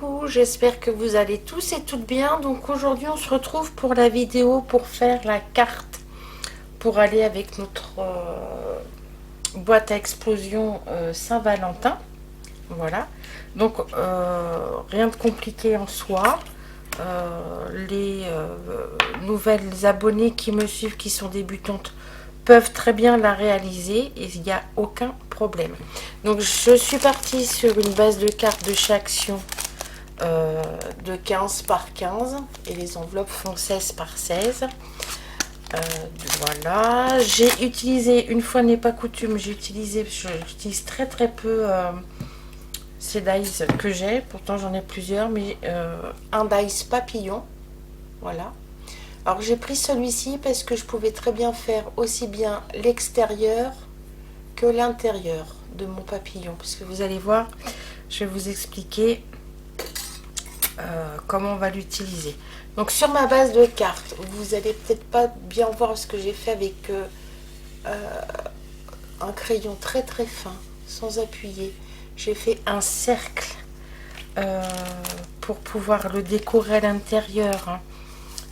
coucou, j'espère que vous allez tous et toutes bien. Donc aujourd'hui on se retrouve pour la vidéo pour faire la carte pour aller avec notre boîte à explosion Saint-Valentin. Voilà, donc rien de compliqué en soi. Les nouvelles abonnées qui me suivent, qui sont débutantes, peuvent très bien la réaliser et il n'y a aucun problème. Donc je suis partie sur une base de cartes de chez Action de 15 par 15 et les enveloppes font 16 par 16. Voilà, j'ai utilisé, une fois n'est pas coutume, j'utilise très peu ces dies que j'ai, pourtant j'en ai plusieurs, mais un dice papillon, voilà. Alors j'ai pris celui-ci parce que je pouvais très bien faire aussi bien l'extérieur que l'intérieur de mon papillon, parce que vous allez voir, je vais vous expliquer comment on va l'utiliser. Donc sur ma base de cartes, vous allez peut-être pas bien voir ce que j'ai fait avec un crayon très fin, sans appuyer. J'ai fait un cercle pour pouvoir le décorer à l'intérieur.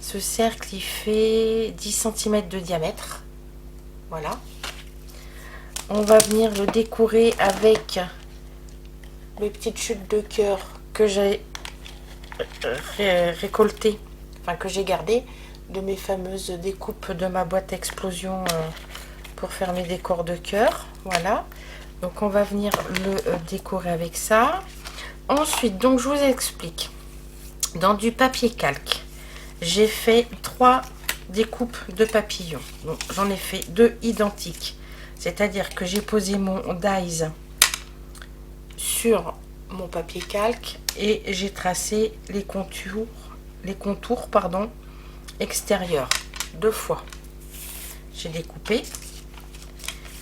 Ce cercle, il fait 10 cm de diamètre. Voilà. On va venir le décorer avec les petites chutes de cœur que j'ai récoltées, enfin que j'ai gardées de mes fameuses découpes de ma boîte explosion pour faire mes décors de cœur. Voilà. Donc on va venir le décorer avec ça. Ensuite, donc je vous explique. Dans du papier calque, j'ai fait 3 découpes de papillons. Donc j'en ai fait 2 identiques. C'est-à-dire que j'ai posé mon dies sur mon papier calque et j'ai tracé les contours extérieurs 2 fois. J'ai découpé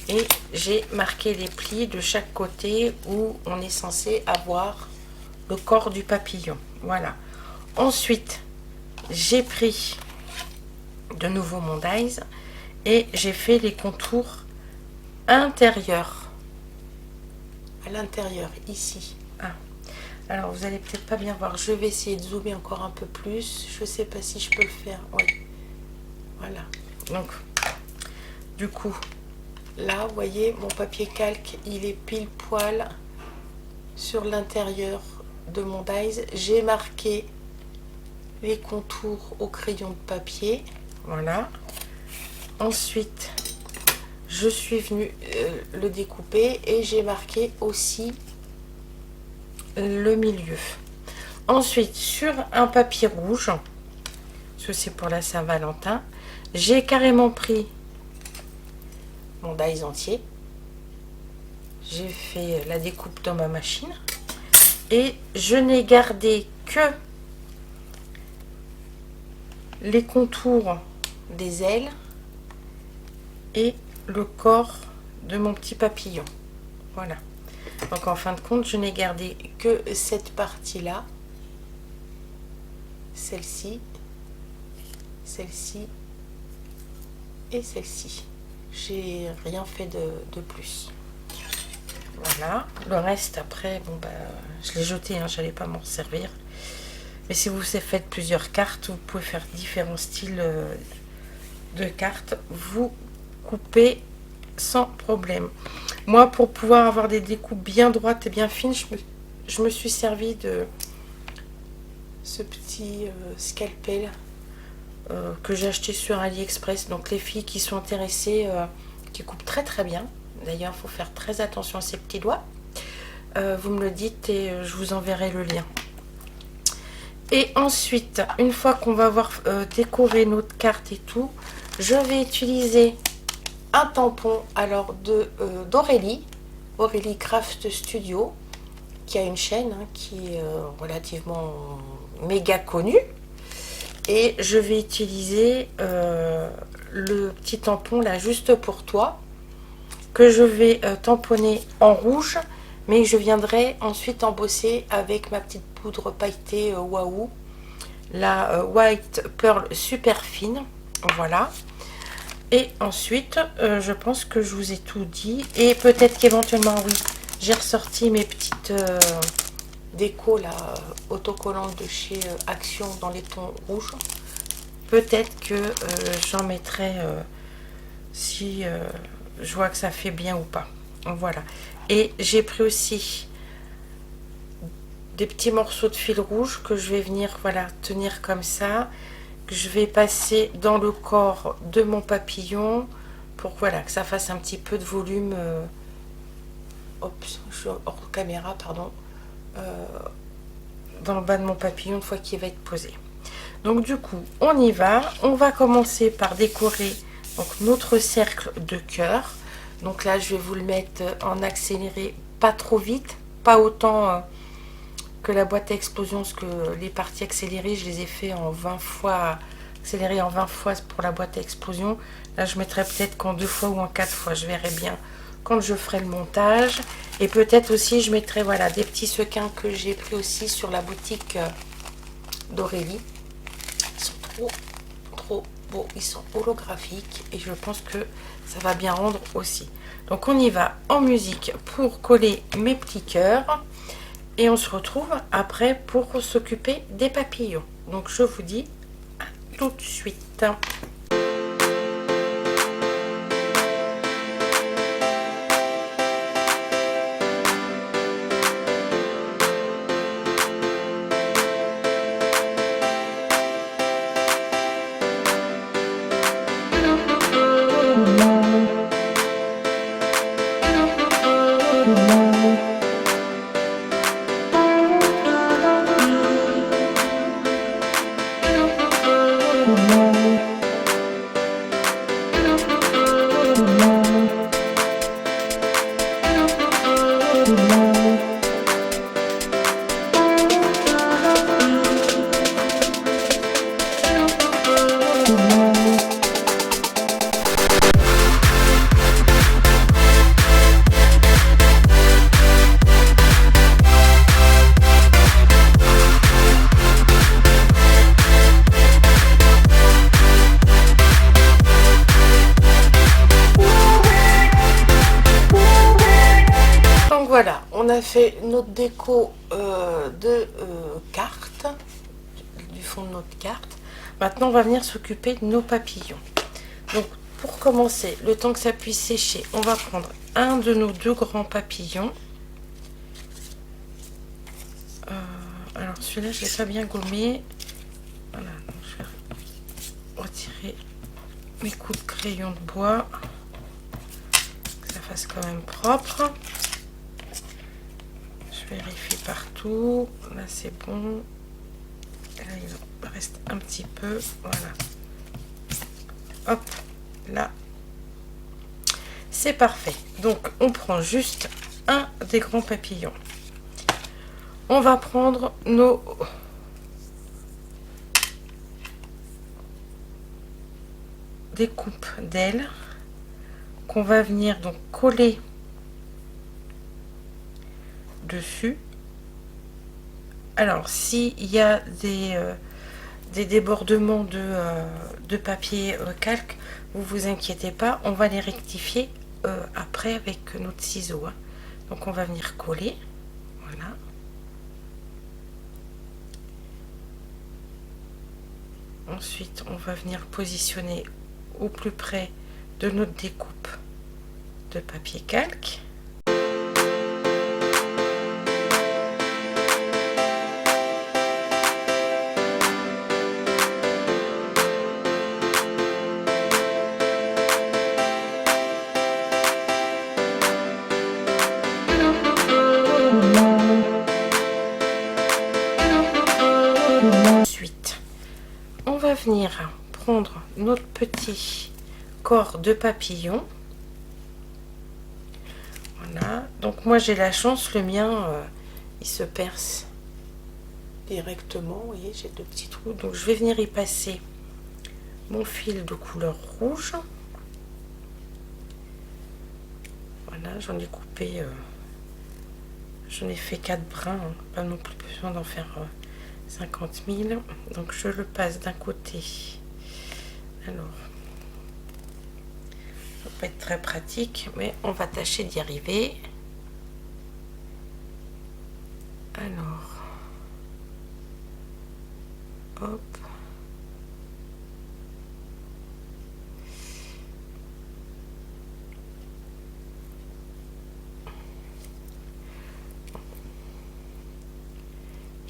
et j'ai marqué les plis de chaque côté où on est censé avoir le corps du papillon. Voilà. Ensuite, j'ai pris de nouveau mon dies et j'ai fait les contours intérieurs. À l'intérieur, ici. Ah. Alors, vous allez peut-être pas bien voir. Je vais essayer de zoomer encore un peu plus. Je sais pas si je peux le faire. Oui. Voilà. Donc, du coup, là, vous voyez, mon papier calque, il est pile poil sur l'intérieur de mon dies. J'ai marqué les contours au crayon de papier. Voilà. Ensuite, je suis venue le découper et j'ai marqué aussi le milieu. Ensuite, sur un papier rouge, ceci pour la Saint-Valentin, j'ai carrément pris mon dies entier. J'ai fait la découpe dans ma machine et je n'ai gardé que les contours des ailes et le corps de mon petit papillon. Voilà. Donc en fin de compte, je n'ai gardé que cette partie-là, celle-ci, celle-ci et celle-ci. J'ai rien fait de plus. Voilà. Le reste, après, bon bah, je l'ai jeté, hein, j'allais pas m'en servir. Mais si vous faites plusieurs cartes, vous pouvez faire différents styles de cartes. Vous coupez sans problème. Moi, pour pouvoir avoir des découpes bien droites et bien fines, je me suis servi de ce petit scalpel que j'ai acheté sur AliExpress. Donc les filles qui sont intéressées, qui coupent très bien. D'ailleurs, il faut faire très attention à ces petits doigts. Vous me le dites et je vous enverrai le lien. Et ensuite, une fois qu'on va avoir décoré notre carte et tout, je vais utiliser un tampon alors d'Aurélie Craft Studio, qui a une chaîne qui est relativement méga connue. Et je vais utiliser le petit tampon là juste pour toi, que je vais tamponner en rouge, mais je viendrai ensuite embosser avec ma petite poudre pailletée Waouh, la White Pearl super fine. Voilà. Et ensuite, je pense que je vous ai tout dit. Et peut-être qu'éventuellement, oui, j'ai ressorti mes petites déco là, autocollante de chez Action dans les tons rouges. Peut-être que j'en mettrai si je vois que ça fait bien ou pas. Voilà. Et j'ai pris aussi des petits morceaux de fil rouge que je vais venir, voilà, tenir comme ça, que je vais passer dans le corps de mon papillon pour, voilà, que ça fasse un petit peu de volume. Hop, je suis hors caméra, pardon. Dans le bas de mon papillon une fois qu'il va être posé. Donc du coup, on y va. On va commencer par décorer donc notre cercle de cœur. Donc là, je vais vous le mettre en accéléré, pas trop vite, pas autant que la boîte à explosion, parce que les parties accélérées, je les ai fait en 20 fois, accéléré en 20 fois pour la boîte à explosion. Là, je mettrai peut-être qu'en 2 fois ou en 4 fois, je verrai bien quand je ferai le montage. Et peut-être aussi, je mettrai, voilà, des petits sequins que j'ai pris aussi sur la boutique d'Aurélie. Ils sont trop beaux, ils sont holographiques et je pense que ça va bien rendre aussi. Donc on y va en musique pour coller mes petits cœurs et on se retrouve après pour s'occuper des papillons. Donc je vous dis à tout de suite. Voilà, on a fait notre déco de carte, du fond de notre carte. Maintenant, on va venir s'occuper de nos papillons. Donc, pour commencer, le temps que ça puisse sécher, on va prendre un de nos deux grands papillons. Alors, celui-là, je ne l'ai pas bien gommé. Voilà, donc je vais retirer mes coups de crayon de bois, que ça fasse quand même propre. Je vérifie partout. Là, c'est bon. Là, il reste un petit peu. Voilà. Hop, là. C'est parfait. Donc, on prend juste un des grands papillons. On va prendre nos... découpes d'ailes qu'on va venir donc coller dessus. Alors s'il y a des débordements de papier calque, vous inquiétez pas, on va les rectifier après avec notre ciseau, hein. Donc on va venir coller, voilà. Ensuite on va venir positionner au plus près de notre découpe de papier calque. Ensuite, on va venir prendre notre petit corps de papillon. Voilà, donc moi j'ai la chance, le mien il se perce directement, vous voyez, j'ai deux petits trous, donc je vais venir y passer mon fil de couleur rouge. Voilà, j'en ai coupé, j'en ai fait 4 brins, hein, pas non plus besoin d'en faire 50 000. Donc je le passe d'un côté. Alors, ça va pas être très pratique, mais on va tâcher d'y arriver. Alors,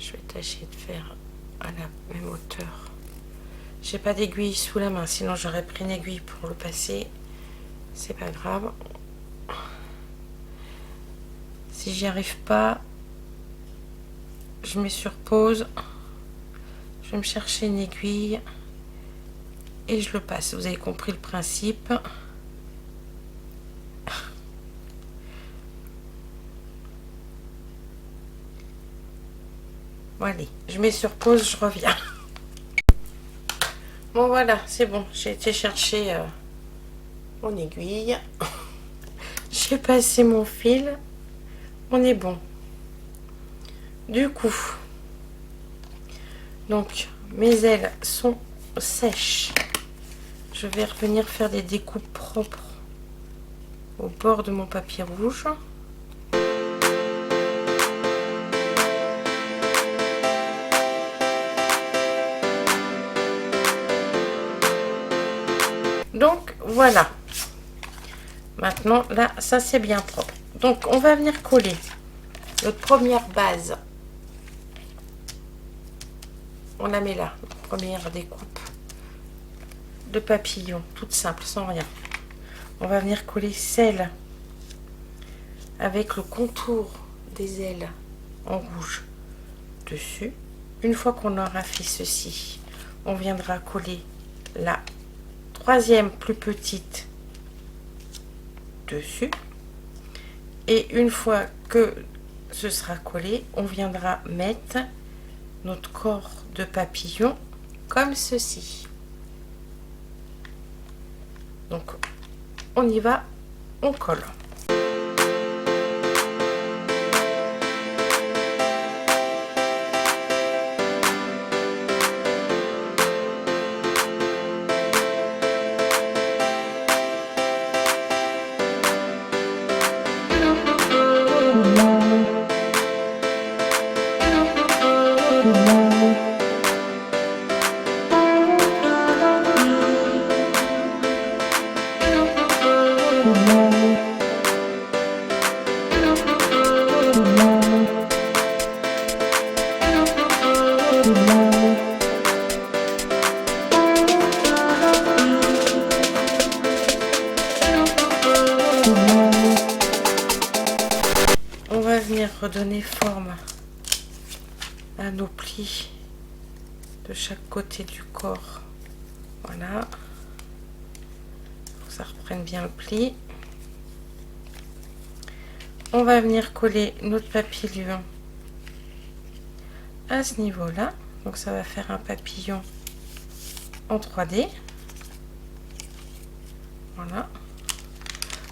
Je vais tâcher de faire à la même hauteur. J'ai pas d'aiguille sous la main, sinon j'aurais pris une aiguille pour le passer. C'est pas grave. Si j'y arrive pas, je mets sur pause. Je vais me chercher une aiguille et je le passe. Vous avez compris le principe. Bon, allez, je mets sur pause, je reviens. Bon voilà, c'est bon, j'ai été chercher mon aiguille. J'ai passé mon fil. On est bon. Du coup, donc mes ailes sont sèches. Je vais revenir faire des découpes propres au bord de mon papier rouge. Donc voilà. Maintenant là, ça c'est bien propre. Donc on va venir coller notre première base. On la met là, première découpe de papillon, toute simple, sans rien. On va venir coller celle avec le contour des ailes en rouge dessus. Une fois qu'on aura fait ceci, on viendra coller la troisième plus petite dessus. Et une fois que ce sera collé, on viendra mettre notre corps de papillon comme ceci. Donc on y va, on colle. Redonner forme à nos plis de chaque côté du corps. Voilà, pour que ça reprenne bien le pli. On va venir coller notre papillon à ce niveau là, donc ça va faire un papillon en 3D. Voilà.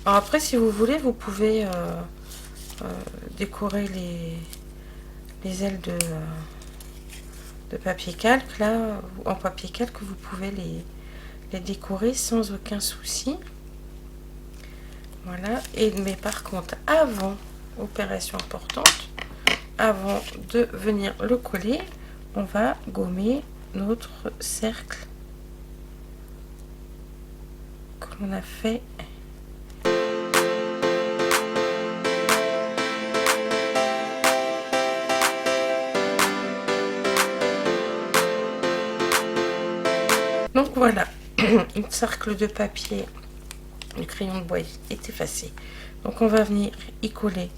Alors après, si vous voulez, vous pouvez décorer les ailes de papier calque là, en papier calque, vous pouvez les décorer sans aucun souci. Voilà. Et mais par contre, avant, opération importante, avant de venir le coller, on va gommer notre cercle que l'on a fait. Donc voilà, un cercle de papier, le crayon de bois est effacé. Donc on va venir y coller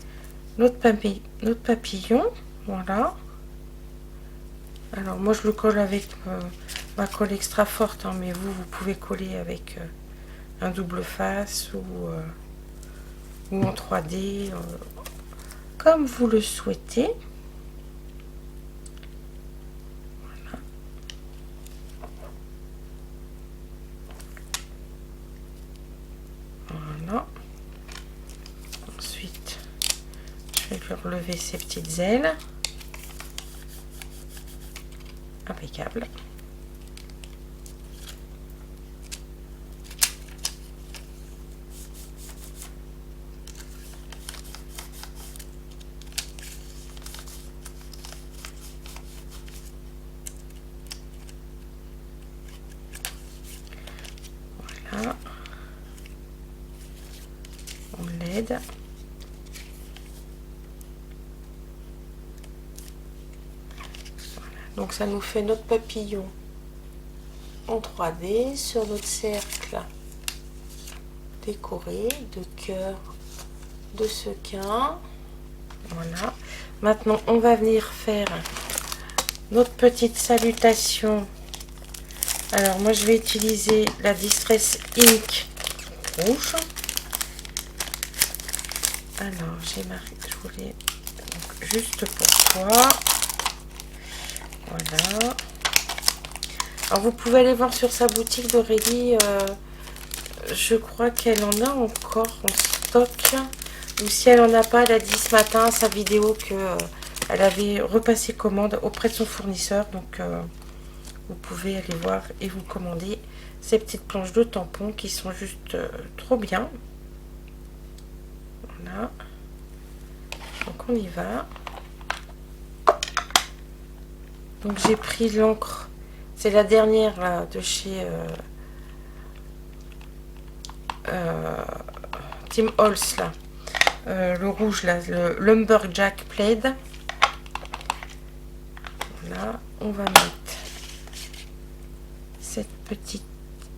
notre papillon. Voilà. Alors moi je le colle avec ma colle extra forte, hein, mais vous pouvez coller avec un double face ou en 3D, comme vous le souhaitez. Voilà. Ensuite, je vais lui relever ses petites ailes. Impeccable. Voilà. On l'aide. Donc ça nous fait notre papillon en 3D sur notre cercle décoré de cœur de sequin. Voilà. Maintenant, on va venir faire notre petite salutation. Alors, moi, je vais utiliser la Distress Ink rouge. Alors, j'ai marqué, je voulais donc, juste pour toi. Voilà. Alors, vous pouvez aller voir sur sa boutique d'Aurélie. Je crois qu'elle en a encore en stock. Ou si elle en a pas, elle a dit ce matin sa vidéo que elle avait repassé commande auprès de son fournisseur. Donc vous pouvez aller voir et vous commander ces petites planches de tampons qui sont juste trop bien. Voilà. Donc on y va. Donc j'ai pris l'encre. C'est la dernière là, de chez Tim Holtz là. Le rouge là, le Lumberjack Plaid. Voilà, on va mettre cette petite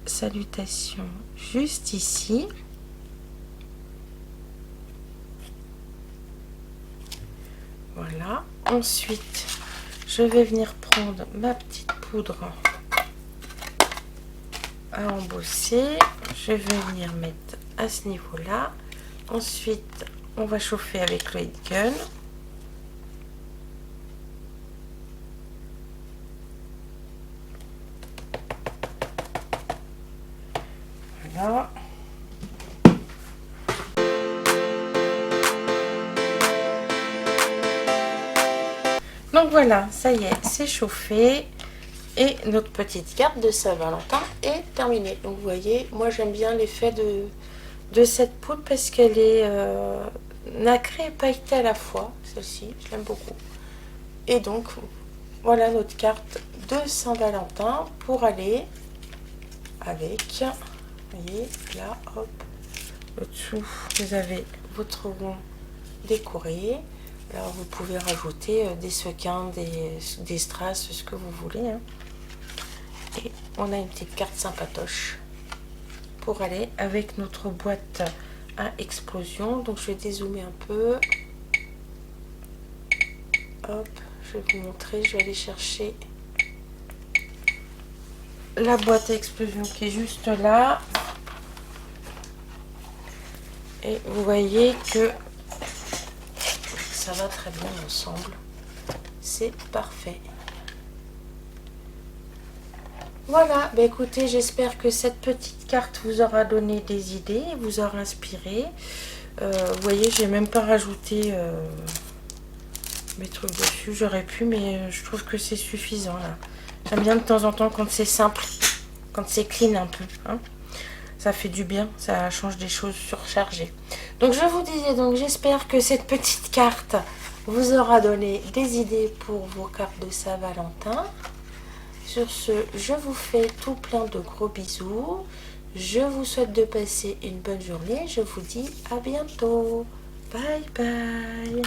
salutation juste ici. Voilà, ensuite je vais venir prendre ma petite poudre à embosser. Je vais venir mettre à ce niveau là. Ensuite on va chauffer avec le heat gun. Voilà. Donc voilà, ça y est, c'est chauffé. Et notre petite carte de Saint-Valentin est terminée. Donc vous voyez, moi j'aime bien l'effet de cette poudre parce qu'elle est nacrée et pailletée à la fois. Celle-ci, je l'aime beaucoup. Et donc, voilà notre carte de Saint-Valentin pour aller avec, vous voyez, là, hop, au-dessous, vous avez votre rond décoré. Alors, vous pouvez rajouter des sequins, des strass, ce que vous voulez. Hein. Et on a une petite carte sympatoche pour aller avec notre boîte à explosion. Donc, je vais dézoomer un peu. Hop, je vais vous montrer. Je vais aller chercher la boîte à explosion qui est juste là. Et vous voyez que ça va très bien ensemble. C'est parfait. Voilà, bah écoutez, j'espère que cette petite carte vous aura donné des idées, vous aura inspiré. Vous voyez, j'ai même pas rajouté mes trucs dessus. J'aurais pu, mais je trouve que c'est suffisant là. J'aime bien de temps en temps quand c'est simple, quand c'est clean un peu. Hein. Ça fait du bien, ça change des choses surchargées. Donc je vous disais, donc j'espère que cette petite carte vous aura donné des idées pour vos cartes de Saint-Valentin. Sur ce, je vous fais tout plein de gros bisous. Je vous souhaite de passer une bonne journée. Je vous dis à bientôt. Bye bye.